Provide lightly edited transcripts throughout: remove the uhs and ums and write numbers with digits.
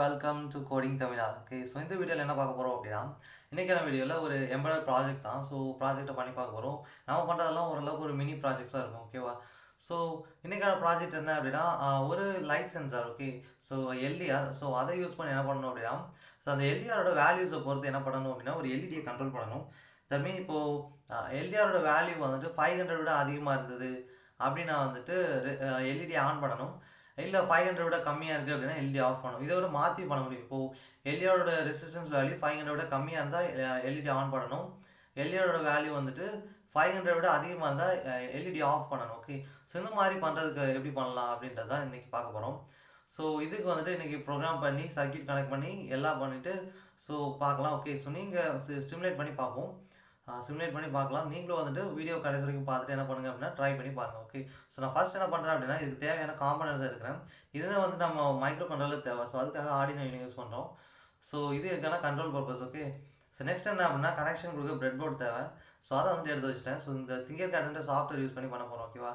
Welcome to coding Tamizha. Okay, so இந்த வீடியோவில் என்ன பார்க்க போகிறோம் அப்படின்னா, இன்றைக்கான வீடியோவில் ஒரு எம்ப்ராய்டரி ப்ராஜெக்ட் தான். ஸோ ப்ராஜெக்ட்டை பண்ணி பார்க்க போகிறோம். நம்ம பண்ணுறதெல்லாம் ஓரளவுக்கு ஒரு மினி ப்ராஜெக்ட்ஸாக இருக்கும். ஓகேவா? ஸோ இன்றைக்கான ப்ராஜெக்ட் என்ன அப்படின்னா, ஒரு light sensor. Okay, so LTR. So அதை யூஸ் பண்ணி என்ன பண்ணணும் அப்படின்னா, ஸோ அந்த எல்டிஆரோட வேல்யூஸை பொறுத்து என்ன பண்ணணும் அப்படின்னா, ஒரு எல்இடியை கண்ட்ரோல் பண்ணணும். தட் மீன் இப்போது எல்டிஆரோட வேல்யூ வந்துட்டு 500 விட அதிகமாக இருந்தது அப்படின்னா வந்துட்டு எல்இடி ஆன் பண்ணணும். இல்லை 500 விட கம்மியாக இருக்குது அப்படின்னா எல்இடி ஆஃப் பண்ணணும். இதை விட மாற்றி பண்ண முடியும். இப்போது எல்இடியோட ரெசிஸ்டன்ஸ் வேல்யூ 500 விட கம்மியாக இருந்தால் எல்இடி ஆன் பண்ணணும். எல்இடியோட வேல்யூ வந்துட்டு 500 விட அதிகமாக இருந்தால் எல்இடி ஆஃப் பண்ணணும். ஓகே, ஸோ இந்த மாதிரி பண்ணுறதுக்கு எப்படி பண்ணலாம் அப்படின்றது தான் இன்றைக்கி பார்க்க போகிறோம். ஸோ இதுக்கு வந்துட்டு இன்றைக்கி ப்ரோக்ராம் பண்ணி சர்க்யூட் கனெக்ட் பண்ணி எல்லாம் பண்ணிவிட்டு ஸோ பார்க்கலாம். ஓகே, ஸோ நீங்கள் ஸ்டிமுலேட் பண்ணி பார்ப்போம். சிமுலேட் பண்ணி பார்க்கலாம். நீங்களும் வந்துட்டு வீடியோ கடைசி வரைக்கும் பார்த்துட்டு என்ன பண்ணுங்க அப்படின்னா ட்ரை பண்ணி பாருங்கள். ஓகே, ஸோ நான் ஃபர்ஸ்ட் என்ன பண்ணுறேன் அப்படின்னா, இதுக்கு தேவையான காம்பனன்ட்ஸ் எடுக்கிறேன். இதுதான் வந்து நம்ம மைக்ரோ கண்ட்ரோலர் தேவை. ஸோ அதுக்காக ஆர்டினோ யூஸ் பண்ணுறோம். ஸோ இது இதுக்கான control purpose. Okay, so next என்ன அப்படின்னா, கனெக்ஷன் கொடுக்க பிரெட் போர்ட் தேவை. ஸோ அதை வந்துட்டு எடுத்து வச்சுட்டேன். ஸோ இந்த திங்கர் கேட்ன்ற சாஃப்ட்வேர் யூஸ் பண்ணி பண்ண போகிறோம். ஓகேவா?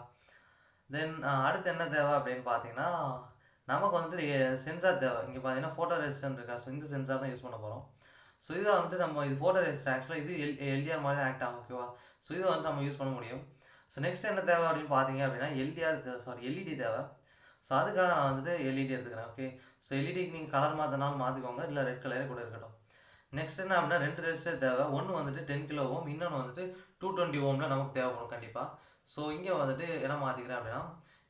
தென் அடுத்து என்ன தேவை அப்படின்னு பார்த்தீங்கன்னா, நமக்கு வந்துட்டு சென்சார் தேவை. இங்கே பார்த்தீங்கன்னா ஃபோட்டோ ரெசிஸ்டன்ட் இருக்கா. ஸோ இந்த சென்சார் தான் யூஸ் பண்ண போகிறோம். ஸோ இதை வந்துட்டு நம்ம இது ஃபோட்டோ ரெசிஸ்டர் ஆக்சுவலாக இது எல்டிஆர் மாதிரி தான் ஆக்ட் ஆகும். ஓகேவா? ஸோ இதை வந்துட்டு நம்ம யூஸ் பண்ண முடியும். ஸோ நெக்ஸ்ட் என்ன தேவை அப்படின்னு பார்த்தீங்க அப்படின்னா, எல்இடி தேவை. ஸோ அதுக்காக நான் வந்துட்டு எல்இடி எடுத்துக்கிறேன். ஓகே, ஸோ எல்இடிக்கு நீங்கள் கலர் மாற்றினாலும் மாற்றிக்கோங்க, இல்லை ரெட் கலரே கூட இருக்கட்டும். நெக்ஸ்ட் என்ன அப்படின்னா, 2 ரெசிஸ்டர் தேவை. ஒன்று வந்துட்டு 10 கிலோ ஓம், இன்னொன்று வந்துட்டு 220 ஓமில் நமக்கு தேவைப்படும் கண்டிப்பாக. ஸோ இங்கே வந்துட்டு என்ன மாற்றிக்கிறேன் அப்படின்னா,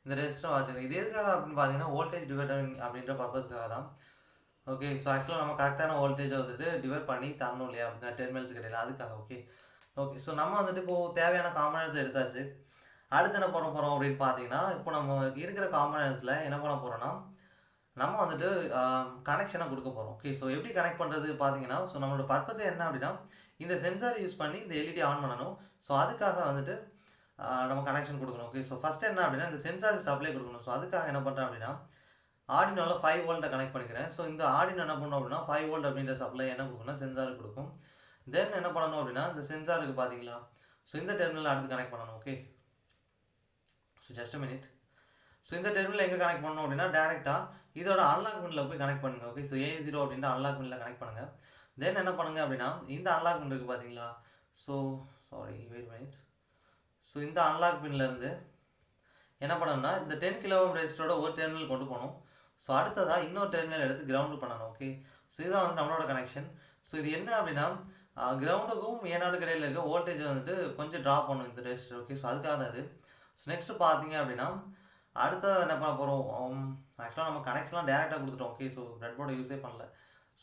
இந்த ரெசிஸ்டர் வச்சுக்கிறேன். இது எதுக்காக அப்படின்னு பார்த்தீங்கன்னா, வோல்டேஜ் டிவைடர் அப்படின்ற பர்பஸ்க்காக தான். ஓகே, ஸோ ஆக்சுவலாக நம்ம கரெக்டான வோல்டேஜை வந்துட்டு டிவைட் பண்ணி தரணும் இல்லையா டெர்மினல்ஸ் கிடையாது, அதுக்காக. ஓகே ஓகே ஸோ நம்ம வந்துட்டு இப்போது தேவையான காம்பனன்ட்ஸ் எடுத்தாச்சு. அடுத்து என்ன பண்ண போகிறோம் அப்படின்னு பார்த்தீங்கன்னா, இப்போ நம்ம இருக்கிற காம்பனன்ட்ஸில் என்ன பண்ண போகிறோன்னா, நம்ம வந்துட்டு கனெக்ஷனை கொடுக்க போகிறோம். ஓகே, ஸோ எப்படி கனெக்ட் பண்ணுறது பார்த்தீங்கன்னா, ஸோ நம்மளோட பர்பஸே என்ன அப்படின்னா, இந்த சென்சாரை யூஸ் பண்ணி இந்த எல்இடி ஆன் பண்ணணும். ஸோ அதுக்காக வந்துட்டு நம்ம கனெக்ஷன் கொடுக்கணும். ஓகே, ஸோ ஃபஸ்ட் என்ன அப்படின்னா, இந்த சென்சாருக்கு சப்ளை கொடுக்கணும். ஸோ அதுக்காக என்ன பண்ணுறேன் அப்படின்னா, ஆர்டினோவில் 5 வோல்ட்டை கனெக்ட் பண்ணிக்கிறேன். ஸோ இந்த ஆர்டினோ என்ன பண்ணணும் அப்படின்னா, 5 வோல்ட் அப்படின்ற சப்ளை என்ன கொடுக்கும்னா சென்சாருக்கு கொடுக்கும். தென் என்ன பண்ணணும் அப்படின்னா, இந்த சென்சாருக்கு பார்த்தீங்களா, ஸோ இந்த டெர்மினல் அடுத்து கனெக்ட் பண்ணணும். Okay, so just minute. So இந்த டெர்மினல் எங்கே கனெக்ட் பண்ணணும் அப்படின்னா, டேரெக்டாக இதோட அன்லாக் பின்னில் போய் கனெக்ட் பண்ணுங்கள். ஓகே, ஸோ A0 அப்படின்ற அன்லாக் பின்னில் கனெக்ட் பண்ணுங்கள். தென் என்ன பண்ணுங்கள் அப்படின்னா, இந்த அன்லாக் பின் இருக்குது பார்த்தீங்களா, so sorry wait minutes. So இந்த அன்லாக் பின்லேருந்து என்ன பண்ணணும்னா, இந்த 10 கிலோ ஓம் ரெசிஸ்டரோட ஒரு டெர்மினல் கொண்டு போகணும். ஸோ அடுத்ததாக இன்னொரு டெர்மினல் எடுத்து கிரவுண்டு பண்ணணும். ஓகே, ஸோ இதுதான் வந்து நம்மளோட கனெக்ஷன். ஸோ இது என்ன அப்படின்னா, கிரவுண்டுக்கும் ஏனாடுக்கு இடையில் இருக்க வோல்டேஜ் வந்துட்டு கொஞ்சம் ட்ராப் பண்ணும் இந்த ரெசிஸ்டர். ஓகே, ஸோ அதுக்காக தான் இது. ஸோ நெக்ஸ்ட்டு பார்த்தீங்க அப்படின்னா, அடுத்தது என்ன பண்ண போகிறோம், ஆக்சுவலாக நம்ம கனெக்ஷன்லாம் டேரெக்டாக கொடுத்துட்டோம். ஓகே, ஸோ பிரெட் போர்டை யூஸே பண்ணல.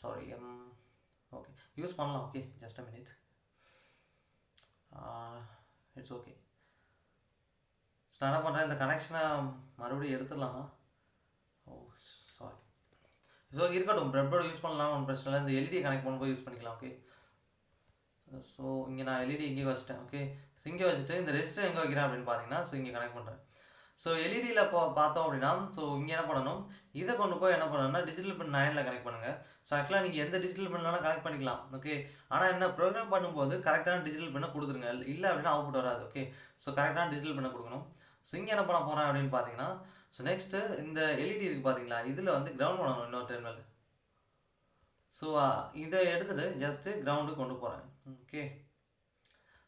சாரி. ஓகே, யூஸ் பண்ணலாம். Okay, just a minute. It's okay. So நான் என்ன பண்ணுறேன், இந்த கனெக்ஷனை மறுபடியும் எடுத்துடலாமா? ஓ சாரி. ஸோ இருக்கட்டும், பிரெட் போர்டு யூஸ் பண்ணலாம், ஒன்றும் பிரச்சனை இல்லை. இந்த எல்இடி கனெக்ட் பண்ணும்போது யூஸ் பண்ணிக்கலாம். ஓகே, ஸோ இங்கே நான் எல்இடி இங்கே வச்சுட்டேன். ஓகே, ஸோ இங்கே வச்சுட்டு இந்த ரெசிஸ்டர் எங்கே வைக்கிறேன் அப்படின்னு பார்த்தீங்கன்னா, ஸோ இங்கே கனெக்ட் பண்ணுறேன். ஸோ எல்இடியில் இப்போ பார்த்தோம் அப்படின்னா, ஸோ இங்கே என்ன பண்ணணும், இதை கொண்டு போய் என்ன பண்ணணும்னா டிஜிட்டல் பின் 9ல் கனெக்ட் பண்ணுங்கள். ஸோ ஆக்சுவலாக நீங்கள் எந்த டிஜிட்டல் பின்னாலும் கனெக்ட் பண்ணிக்கலாம். ஓகே, ஆனால் என்ன ப்ரோக்ராம் பண்ணும்போது கரெக்டான டிஜிட்டல் பின்னை கொடுத்துருங்க, இல்லை அப்படின்னா அவுட்புட் வராது. ஓகே, ஸோ கரெக்டான டிஜிட்டல் பின்னை கொடுக்கணும். ஸோ இங்கே என்ன பண்ண போகிறேன் அப்படின்னு பார்த்தீங்கன்னா, ஸோ நெக்ஸ்ட்டு இந்த எல்இடி இருக்குது பார்த்தீங்களா, இதில் வந்து கிரவுண்ட் பண்ணணும் இன்னொரு டெர்மினல். ஸோ இதை எடுத்துகிட்டு ஜஸ்ட்டு கிரவுண்டுக்கு கொண்டு போகிறேன். ஓகே,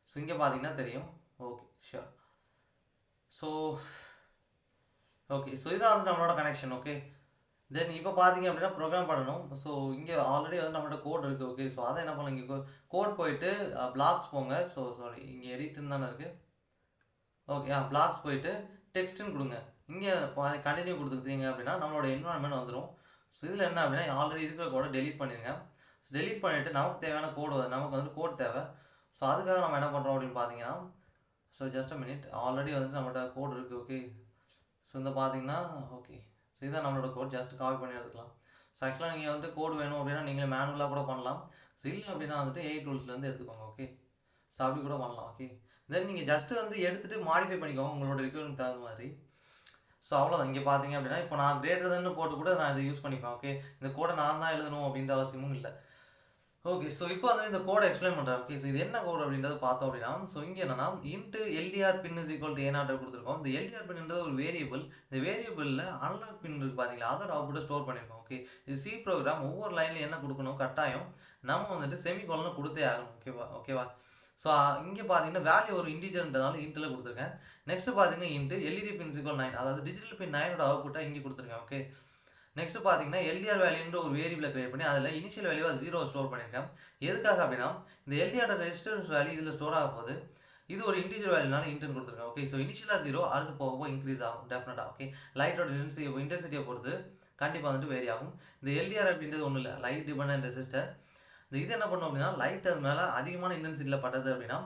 ஸோ இங்கே பார்த்தீங்கன்னா தெரியும். Okay sure. So okay, so இதான் வந்து நம்மளோட கனெக்ஷன். ஓகே, தென் இப்போ பார்த்தீங்க அப்படின்னா ப்ரோக்ராம் பண்ணணும். ஸோ இங்கே ஆல்ரெடி வந்து நம்மளோட கோட் இருக்குது. ஓகே, ஸோ அதை என்ன பண்ணலாம், இங்கே கோட் போயிட்டு பிளாக்ஸ் போங்க. ஸோ சாரி, இங்கே எடிட்டுன்னு தானே இருக்குது. ஓகே, பிளாக்ஸ் போயிட்டு டெக்ஸ்ட்டுன்னு கொடுங்க. இங்கே கண்டினியூ கொடுத்துக்கிட்டீங்க அப்படின்னா நம்மளோட என்வரான்மெண்ட் வந்துடும். ஸோ இதில் என்ன அப்படின்னா, ஆல்ரெடி இருக்கிற கோடை டெலீட் பண்ணிடுங்க. ஸோ டெலீட் பண்ணிவிட்டு நமக்கு தேவையான கோடு, நமக்கு வந்து கோட் தேவை. ஸோ அதுக்காக நம்ம என்ன பண்ணுறோம் அப்படின்னு பார்த்தீங்கன்னா, so just a minute, already வந்துட்டு நம்மள்ட்ட கோட் இருக்குது. ஓகே, ஸோ இந்த பார்த்தீங்கன்னா, ஓகே, ஸோ இதான் நம்மளோட கோட், ஜஸ்ட் காப்பி பண்ணி எடுத்துக்கலாம். ஸோ ஆக்சுவலாக நீங்கள் வந்து கோட் வேணும் அப்படின்னா நீங்களே மேனுவலாக கூட பண்ணலாம். ஸோ இல்லை அப்படின்னா வந்துட்டு AI டூல்ஸ்லேருந்து எடுத்துக்கோங்க. ஓகே, ஸோ அப்படி கூட பண்ணலாம். ஓகே, தென் நீங்கள் ஜஸ்ட்டு வந்து எடுத்துகிட்டு மாடிஃபை பண்ணிக்கோங்க உங்களோட ரிக்வயர்மெண்ட் தகுந்த மாதிரி. ஸோ அவ்வளோதான். இங்கே பார்த்தீங்க அப்படின்னா, இப்போ நான் கிரேட்டர் தென்னு போட்டு கூட நான் இதை யூஸ் பண்ணிப்பேன். ஓகே, இந்த கோடை நான் தான் எழுதணும் அப்படின்ற அவசியமும் இல்லை. ஓகே. ஸோ இப்போ வந்து இந்த கோட எக்ஸ்பிளைன் பண்றேன். ஓகே. ஸோ இது என்ன கோட் அப்படின்றத பார்த்தோம் அப்படின்னா, ஸோ இங்க என்னன்னா int LDR pin is equal to ஏ0 குடுத்துருக்கோம். இந்த எல்டிஆர் பின்ன்றது ஒரு வேரியபிள். இந்த வேரியபிள்ல அனலாக் பின் இருக்கு பாத்தீங்களா? அதோட அவுட்புட்ட ஸ்டோர் பண்ணியிருக்கோம். ஓகே. இது சி ப்ரோகிராம் ஒவ்வொரு லைன்லயும் என்ன குடுக்கணும் கட்டாயம் நம்ம வந்துட்டு செமிகோலன் குடுத்தே ஆகணும். ஓகேவா? ஓகேவா? ஸோ இங்க பாத்தீங்கன்னா வேல்யூ ஒரு இன்டிஜர்ன்றதால இன்ட்ல குடுத்துருக்கேன். நெக்ஸ்ட் பாத்தீங்கன்னா int LED pin is equal 9 அதாவது டிஜிட்டல் பின் 9 ஓட அவுட்புட்ட இங்க குடுத்துருக்கேன். ஓகே. நெக்ஸ்ட் பார்த்தீங்கன்னா எல்டிஆர் வேல்யூன்ற ஒரு வேரியபிளை கிரியேட் பண்ணி அதில் இனிஷியல் வேல்யூவா 0 ஸ்டோர் பண்ணியிருக்கேன். எதுக்காக அப்படின்னா இந்த எல்டிஆர் ரெஜிஸ்டன்ஸ் வேல்யூ இதில் ஸ்டோர் ஆக போகுது. இது ஒரு இன்டிஜர் வேல்யூனால இன்ட்னு கொடுத்துருக்கேன். ஓகே. ஸோ இனிஷியலாக 0 அடுத்து போக போக இன்க்ரீஸ் ஆகும் டெஃபினட்டாக. ஓகே. லைட்டோட இன்டென்சிட்டியை பொறுத்து கண்டிப்பாக வந்துட்டு வேரி ஆகும். இந்த எல்டிஆர் அப்படின்றது ஒன்றும் இல்லை, லைட் டிபெண்டன்ட் ரெசிஸ்டர். இந்த இது என்ன பண்ணும் அப்படின்னா லைட் அது மேலே அதிகமான இன்டென்சிட்டியில் பட்டது அப்படின்னா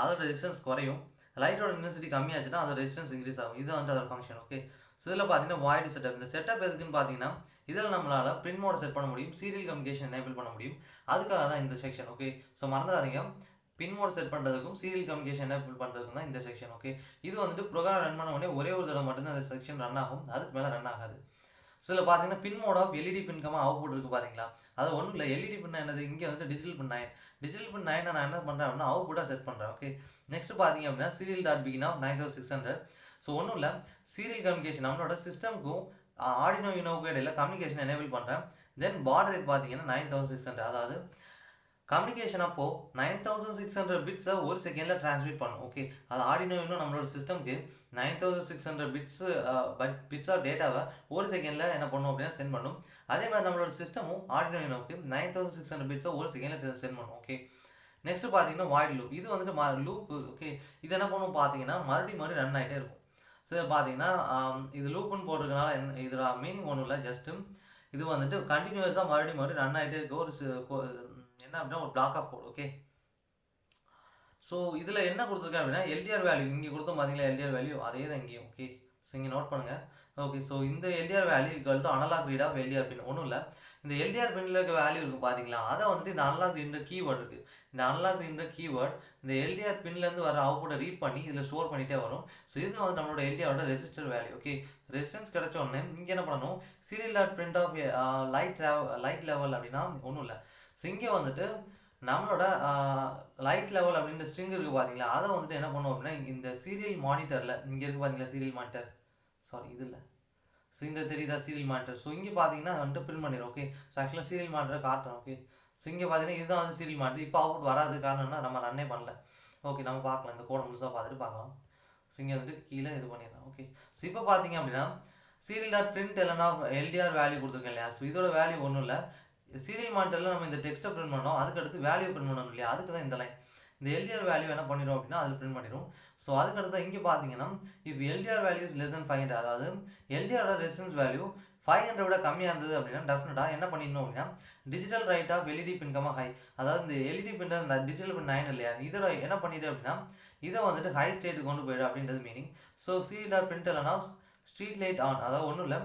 அதோட ரெசிஸ்டன்ஸ் குறையும். லைட்டோட இன்டென்சிட்டி கம்மியாச்சுன்னா அதோட ரெசிஸ்டன்ஸ் இன்க்ரீஸ் ஆகும். இது வந்து அதோட ஃபங்க்ஷன். ஓகே. ஸோ இதில் பார்த்தீங்கன்னா வாய்டு செட்டப். இந்த செட்டப் எதுக்குன்னு பார்த்தீங்கன்னா இதில் நம்மளால பின் மோட செட் பண்ண முடியும், சீரியல் கம்யூனிகேஷன் எனேபிள் பண்ண முடியும். அதுக்காக தான் இந்த செக்ஷன். ஓகே. ஸோ மறந்துடாதீங்க, பின் மோட் செட் பண்ணுறதுக்கும் சீரியல் கம்யூனிகேஷன் எனேபிள் பண்ணுறதுக்கும் தான் இந்த செக்ஷன். ஓகே. இது வந்துட்டு ப்ரோக்ராம் ரன் பண்ண உடனே ஒரே ஒரு தடவை மட்டும்தான் அந்த செக்ஷன் ரன் ஆகும், அதுக்கு மேலே ரன் ஆகாது. ஸோ இதில் பார்த்தீங்கன்னா pin mode of LED pin comma output இருக்குது பார்த்தீங்களா? அது ஒன்றும் இல்லை, எல்இடி பின் என்னது இங்கே வந்துட்டு டிஜிட்டல் பின் 9. டிஜிட்டல் பின் 9 நான் என்ன பண்ணுறேன் அப்படின்னா அவுட்புட்டாக செட் பண்ணுறேன். ஓகே. நெக்ஸ்ட் பார்த்தீங்க அப்படின்னா serial dot begin of 9600. So ஒன்றும் இல்லை, சீரியல் கம்யூனிகேஷன் நம்மளோட சிஸ்டம்க்கும் ஆர்டினோ யூனோவுக்கும் இடையில கம்யூனிகேஷன் எனேபிள் பண்ணுறேன். தென் பாட் ரேட் பார்த்தீங்கன்னா 9600. அதாவது கம்யூனிகேஷன் அப்போ 9600 பிட்ஸை ஒரு செகண்டில் டிரான்ஸ்மிட் பண்ணும். ஓகே. அது ஆர்டினோ யூனோ நம்மளோட சிஸ்டம்க்கு 9600 பிட்ஸ் ஆஃப் டேட்டாவை ஒரு செகண்டில் என்ன பண்ணும் அப்படின்னா சென்ட் பண்ணும். அதே மாதிரி நம்மளோட சிஸ்டமும் ஆர்டினோ யூனோவுக்கு 9600 பிட்ஸை ஒரு செகண்டில் சென்ட் பண்ணும். ஓகே. நெக்ஸ்ட் பார்த்தீங்கன்னா வாய்ட் லூப். இது வந்துட்டு லூப். ஓகே. இது என்ன பண்ணும் பார்த்தீங்கன்னா மறுபடியும் ரன் ஆகிட்டே இருக்கும். ஸோ பார்த்தீங்கன்னா இது லூப்புன்னு போட்டிருக்கனால இதோட மீனிங் ஒன்றும் இல்லை, ஜஸ்ட்டு இது வந்துட்டு கண்டினியூஸாக மறுபடியும் ரன் ஆகிட்டே இருக்க ஒரு என்ன அப்படின்னா ஒரு block of code. Okay. So இதில் என்ன கொடுத்துருக்கேன் அப்படின்னா எல்டிஆர் வேல்யூ இங்கே கொடுத்தோம் பார்த்தீங்களா, எல்டிஆர் வேல்யூ அதே தான் இங்கேயும். ஓகே. ஸோ இங்கே நோட் பண்ணுங்கள். ஓகே. ஸோ இந்த LDR value equal to analog read of LDR pin. ஒன்றும் இல்லை, இந்த எல்டிஆர் பின்னில் இருக்க வேல்யூ இருக்குது பார்த்தீங்களா, அதை வந்துட்டு இந்த அனலாக் ரீட்ன்ற கீவேர்டு இருக்குது. இந்த அனலாக் ரீட்ன்ற கீவேர்டு இந்த எல்டிஆர் பின்லேருந்து வர அவுட்புட்டை ரீட் பண்ணி இதில் ஸ்டோர் பண்ணிகிட்டே வரும். ஸோ இது வந்து நம்மளோட எல்டிஆரோட ரெசிஸ்டர் வேல்யூ. ஓகே. ரெசிஸ்டன்ஸ் கிடைச்ச உடனே இங்கே என்ன பண்ணணும், serial dot print of light level அப்படின்னா ஒன்றும் இல்லை. ஸோ இங்கே வந்துட்டு நம்மளோட லைட் லெவல் அப்படின்ற ஸ்ட்ரிங் இருக்குது பார்த்தீங்களா, அதை வந்துட்டு என்ன பண்ணுவோம் அப்படின்னா இந்த சீரியல் மானிட்டரில் இங்கே இருக்குது பார்த்தீங்களா சீரியல் மானிட்டர், சாரி இது இல்லை, ஸோ இந்த தெரியுதா சீரியல் மானிட்டர். ஸோ இங்கே பார்த்தீங்கன்னா வந்துட்டு பிரிண்ட் பண்ணிடும். ஓகே. ஸோ ஆக்சுவலாக சீரியல் மானிட்டரை காட்டுறோம். ஓகே. ஸோ இங்கே பார்த்தீங்கன்னா இதுதான் வந்து சீரியல் மானிட்டர். இப்போ அவுட் வராது, காரணம்னா நம்ம ரன்னே பண்ணல. ஓகே. நம்ம பார்க்கலாம், இந்த கோடை முழுசாக பார்த்துட்டு பார்க்கலாம். ஸோ இங்கே வந்துட்டு கீழே இது பண்ணிடலாம். ஓகே. ஸோ இப்போ பார்த்தீங்க அப்படின்னா serial dot print LTR value கொடுத்துருக்கேன் இல்லையா, ஸோ இதோட வேல்யூ ஒன்றும் இல்லை, சீரியல் மானிட்டரில் நம்ம இந்த டெக்ஸ்ட்டை பிரிண்ட் பண்ணோம், அதுக்கடுத்து வேல்யூ பிரிண்ட் பண்ணணும் இல்லையா, அதுக்கு தான் இந்த லைன். இந்த எல்டிஆர் வேல்யூ என்ன பண்ணிடும் அப்படின்னா அதில் பிரிண்ட் பண்ணிடும். ஸோ அதுக்கடுத்து இங்கே பார்த்தீங்கன்னா if LTR value is less than 500, அதாவது எல்டிஆரோட ரெசிஸ்டன்ஸ் வேல்யூ 500 விட கம்மியாக இருந்தது அப்படின்னா டெஃபினட்டாக என்ன பண்ணிடணும் அப்படின்னா digital write of LED pin comma high, அதாவது இந்த எல்இடி பின் டிஜிட்டல் பின் 9 இல்லையா, இதோட என்ன பண்ணிடு அப்படின்னா இதை வந்துட்டு ஹை ஸ்டேட்டுக்கு கொண்டு போயிடும் அப்படின்றது மீனிங். ஸோ சீரியல் பிரிண்ட் இல்லைனா ஸ்ட்ரீட் லைட் ஆன், அதாவது ஒன்றும் இல்லை,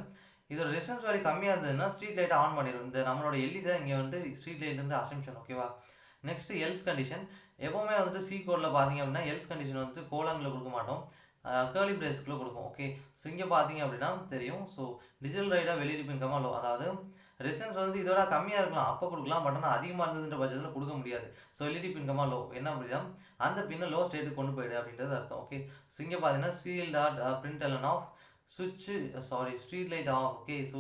இதோட ரெசிஸ்டன்ஸ் வேல்யூ கம்மியாக இருந்ததுன்னா ஸ்ட்ரீட் லைட்டை ஆன் பண்ணிடும். இந்த நம்மளோட எல்இடி தான் இங்கே வந்து ஸ்ட்ரீட் லைட் இருந்து அசம்ஷன். ஓகேவா. Next else condition. எப்போவுமே வந்துட்டு சி கோடில் பார்த்தீங்க அப்படின்னா எல்ஸ் கண்டிஷன் வந்துட்டு கோலனில் கொடுக்க மாட்டோம், கேர்லி பிரேஸ்க்குள்ளே கொடுக்கும். ஓகே. ஸோ இங்கே பார்த்தீங்க அப்படின்னா தெரியும். ஸோ டிஜிட்டல் ரைடாக வெளியிட்டு பின் கமா லோ, அதாவது ரெசிஸ்டன்ஸ் வந்து இதோட கம்மியாக இருக்கலாம் அப்போ கொடுக்கலாம், பட் ஆனால் அதிகமாக இருந்ததுன்ற பட்சத்தில் கொடுக்க முடியாது. So LED pin comma low என்ன அப்படின்னா அந்த பின்னை லோ ஸ்டேட்டுக்கு கொண்டு போயிடு அப்படின்றது அர்த்தம். ஓகே. ஸோ இங்கே பார்த்தீங்கன்னா serial dot print LN of street light off. Okay. So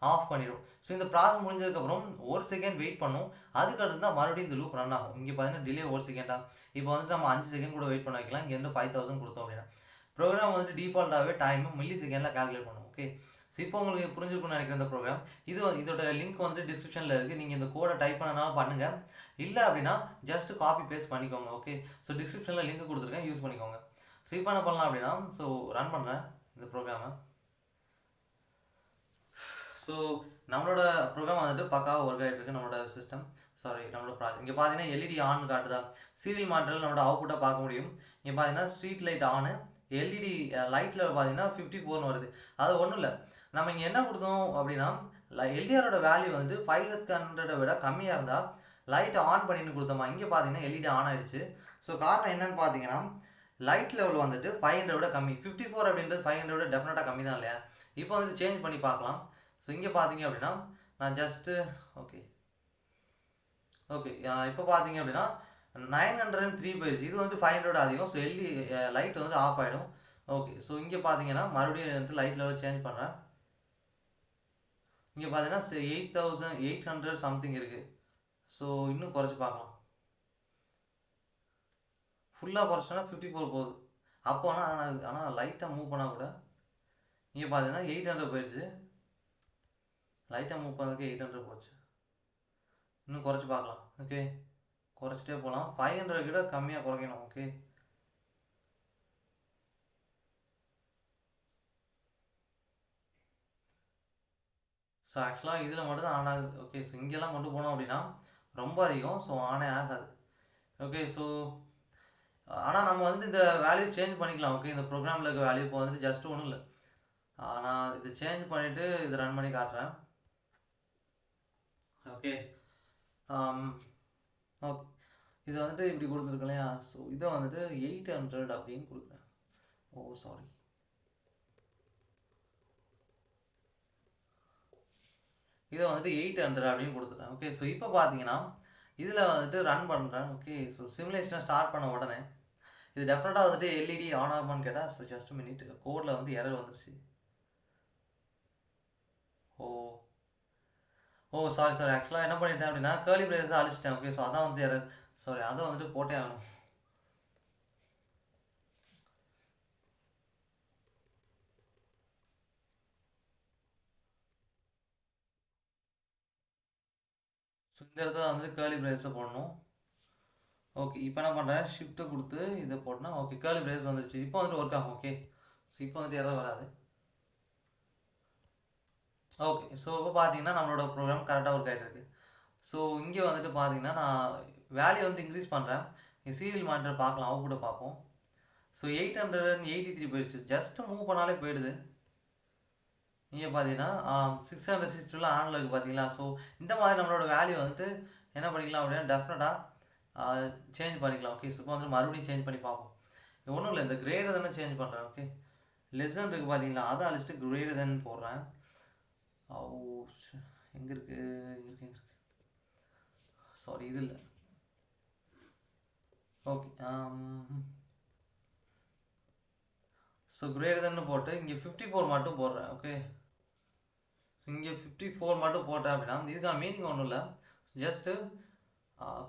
off பண்ணிடும். ஸோ இந்த ப்ராசஸ் முடிஞ்சதுக்கப்புறம் ஒரு செகண்ட் வெயிட் பண்ணும், அதுக்கடுத்து தான் மறுபடியும் இந்த லூப் ரன் ஆகும். இங்கே பார்த்தீங்கன்னா டிலே ஒரு செகண்டா, இப்போ வந்துட்டு நம்ம 5 செகண்ட் கூட வெயிட் பண்ண வைக்கலாம். இங்கேருந்து 5000 கொடுத்தோம் அப்படின்னா ப்ரோக்ராம் வந்துட்டு டிஃபால்ட்டாகவே டைம் மில்லி செகண்டில் கால்குலேட் பண்ணும். ஓகே. ஸோ இப்போ உங்களுக்கு புரிஞ்சிருக்கும்னு நினைக்கிறேன் இந்த ப்ரோக்ராம். இதோட லிங்க் வந்துட்டு டிஸ்கிரிப்ஷனில் இருக்குது, நீங்கள் இந்த கோடை டைப் பண்ணனாலும் பண்ணுங்கள், இல்லை அப்படின்னா ஜஸ்ட் காப்பி பேஸ்ட் பண்ணிக்கோங்க. ஓகே. ஸோ டிஸ்கிரிப்ஷனில் லிங்க் கொடுத்துருக்கேன், யூஸ் பண்ணிக்கோங்க. ஸோ இப்போ என்ன பண்ணலாம் அப்படின்னா ஸோ ரன் பண்ணுறேன் இந்த ப்ரோக்ராமை. ஸோ நம்மளோட ப்ரோக்ராம் வந்துட்டு பக்காவாக ஒர்க் ஆகிட்டு இருக்கு, நம்மளோட சிஸ்டம், சாரி நம்மளோட ப்ராஜெக்ட். இங்கே பார்த்தீங்கன்னா எல்இடி ஆன் காட்டுதா, சீரியல் மாடலில் நம்மளோட அவுட்புட்டை பார்க்க முடியும். இங்கே பார்த்தீங்கன்னா ஸ்ட்ரீட் லைட் ஆனு, எல்இடி லைட்டில் பார்த்தீங்கன்னா 54 வருது. அது ஒன்றும் இல்லை, நம்ம இங்கே என்ன கொடுத்தோம் அப்படின்னா எல்டிஆரோட வேல்யூ வந்து 500 விட கம்மியாக இருந்தால் லைட்டை ஆன் பண்ணின்னு கொடுத்தோமா, இங்கே பார்த்தீங்கன்னா எல்இடி ஆன் ஆகிடுச்சு. ஸோ காரணம் என்னன்னு பார்த்தீங்கன்னா லைட் லெவல் வந்துட்டு 500 விட கம்மி, 54 அப்படின்றது 500 விட டெஃபினட்டாக கம்மி தான் இல்லையா. இப்போ வந்து சேஞ்ச் பண்ணி பார்க்கலாம். ஸோ இங்கே பார்த்தீங்க அப்படின்னா நான் ஜஸ்ட்டு ஓகே ஓகே. இப்போ பார்த்தீங்க அப்படின்னா 903 போயிடுச்சு. இது வந்து 500 அதிகம். ஸோ எல்இ லைட் வந்து ஆஃப் ஆயிடும். ஓகே. ஸோ இங்க பார்த்தீங்கன்னா மறுபடியும் வந்து லைட் லெவல் சேஞ்ச் பண்றேன். இங்க பார்த்தீங்கன்னா 8800 சம்திங் இருக்கு. ஸோ இன்னும் குறைச்சு பார்க்கலாம். ஃபுல்லா குறைச்சோன்னா 54 போகுது. அப்போ ஆனா லைட்டா மூவ் பண்ணா கூட இங்க பார்த்தீங்கன்னா 800 போயிடுச்சு. லைட்டா மூவ் பண்ணதுக்கு 800 போச்சு. இன்னும் குறைச்சு பார்க்கலாம். ஓகே. குறைச்சிட்டே போகலாம். 500 விட கம்மியா குறைக்கணும். ஓகே. ஸோ ஆக்சுவலாக இதில் மட்டும் தான் ஆன் ஆகுது. ஓகே. ஸோ இங்கெல்லாம் கொண்டு போனோம் அப்படின்னா ரொம்ப அதிகம். ஸோ ஆனே ஆகாது. ஓகே. ஸோ ஆனால் நம்ம வந்து இந்த வேல்யூ சேஞ்ச் பண்ணிக்கலாம். ஓகே. இந்த ப்ரோக்ராமில் இருக்க வேல்யூ இப்போ வந்துட்டு ஜஸ்ட் ஒன்றும் இல்லை. நான் இதை சேஞ்ச் பண்ணிவிட்டு இதை ரன் பண்ணி காட்டுறேன். ஓகே. ஓகே. இது வந்துட்டு இப்படி கொடுத்துருக்கு இல்லையா? ஸோ இதை வந்துட்டு 800 அப்படின்னு கொடுக்குறேன். ஓ சாரி. இதை வந்துட்டு 800 அப்படின்னு கொடுத்துட்டேன். ஓகே. ஸோ இப்போ பார்த்தீங்கன்னா இதில் வந்துட்டு ரன் பண்ணுறேன். ஓகே. ஸோ சிமுலேஷனை ஸ்டார்ட் பண்ண உடனே இது டெஃபினட்டாக வந்துட்டு எல்இடி ஆன் ஆகுமான்னு கேட்டால் ஸோ ஜஸ்ட் மினிட் கோடில் வந்து எரர் வந்துருச்சு. ஓ ஓ சாரி சாரி. ஆக்சுவலாக என்ன பண்ணிட்டேன் அப்படின்னா கேர்லி பிரேஸை அழிச்சிட்டேன். ஓகே. ஸோ அதான் வந்து எரர். சாரி, அதை வந்துட்டு போட்டே ஆகணும். ஸோ இந்த இடத்துல வந்து கேர்லி பிரேஸை போடணும். ஓகே. இப்போ என்ன பண்ணுறேன், ஷிஃப்ட்டை கொடுத்து இதை போட்டோன்னா ஓகே கேர்லி பிரேஸ் வந்துருச்சு. இப்போ வந்துட்டு ஒர்க் ஆகும். ஓகே. ஸோ இப்போ வந்துட்டு எரர் வராது. ஓகே. ஸோ இப்போ பார்த்தீங்கன்னா நம்மளோட ப்ரோக்ராம் கரெக்டாக ஒர்க் ஆகிட்டு இருக்கு. ஸோ இங்கே வந்துட்டு பார்த்தீங்கன்னா நான் வேல்யூ வந்து இன்க்ரீஸ் பண்ணுறேன். சீரியல் மானிட்டர் பார்க்கலாம், அவுட் கூட பார்ப்போம். ஸோ 883 போயிடுச்சு. ஜஸ்ட் மூவ் பண்ணாலே போயிடுது. இங்கே பார்த்தீங்கன்னா 662 ஆனில் இருக்குது பார்த்தீங்களா? ஸோ இந்த மாதிரி நம்மளோட வேல்யூ வந்துட்டு என்ன பண்ணிக்கலாம் அப்படின்னா டெஃபினட்டாக சேஞ்ச் பண்ணிக்கலாம். ஓகே. ஸோ இப்போ வந்து மறுபடியும் சேஞ்ச் பண்ணி பார்ப்போம். ஒன்றும் இல்லை, இந்த கிரேடர் தானே சேஞ்ச் பண்ணுறேன். ஓகே. லெசன் இருக்குது பார்த்தீங்களா? அதை அழிச்சிட்டு கிரேடர் தான் போடுறேன். ஓ எங்கே இருக்குது, எங்கே இருக்குது சாரி இது இல்லை. ஓகே. ஸோ கிரேடர் தான் போட்டு இங்கே 54 மட்டும் போடுறேன். ஓகே. இங்கே 54 மட்டும் போட்டேன் அப்படின்னா இதுக்கான மீனிங் ஒன்றும் இல்லை. ஜஸ்ட்டு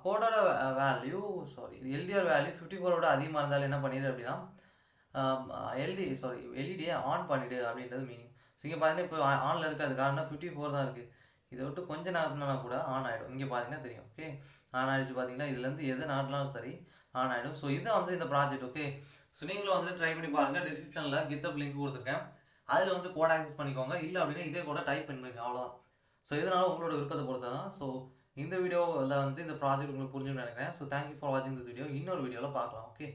கோடோட வேல்யூ சாரி எல்டிஆர் வேல்யூ 54 விட அதிகமாக இருந்தாலும் என்ன பண்ணிடு அப்படின்னா எல்இடியை ஆன் பண்ணிவிடு அப்படின்றது மீனிங். ஸோ இங்கே பார்த்தீங்கன்னா இப்போ ஆனில் இருக்காது. காரணம் 54 தான் இருக்குது. இதை விட்டு கொஞ்சம் நேரத்துனா கூட ஆன் ஆகிடும். இங்கே பார்த்தீங்கன்னா தெரியும். ஓகே. ஆன் ஆகிடுச்சு பார்த்தீங்கன்னா இதுலேருந்து எது நாட்டினாலும் சரி ஆன் ஆகிடும். ஸோ இதுதான் வந்து இந்த ப்ராஜெக்ட். ஓகே. ஸோ நீங்களும் வந்து ட்ரை பண்ணி பாருங்கள். டிஸ்கிரிப்ஷனில் கித்தப் லிங்க் கொடுத்துருக்கேன். அதில் வந்து கோட் ஆக்சஸ் பண்ணிக்கோங்க. இல்லை அப்படின்னா இதே கூட டைப் பண்ணிருங்க, அவ்வளோதான். ஸோ இதனால் உங்களோட விருப்பத்தை பொறுத்து தான். ஸோ இந்த வீடியோவில் வந்து இந்த ப்ராஜெக்ட் உங்களுக்கு புரிஞ்சுன்னு நினைக்கிறேன். ஸோ தேங்க்யூ ஃபார் வாட்சிங் திஸ் வீடியோ. இன்னொரு வீடியோவில் பார்க்கலாம். ஓகே.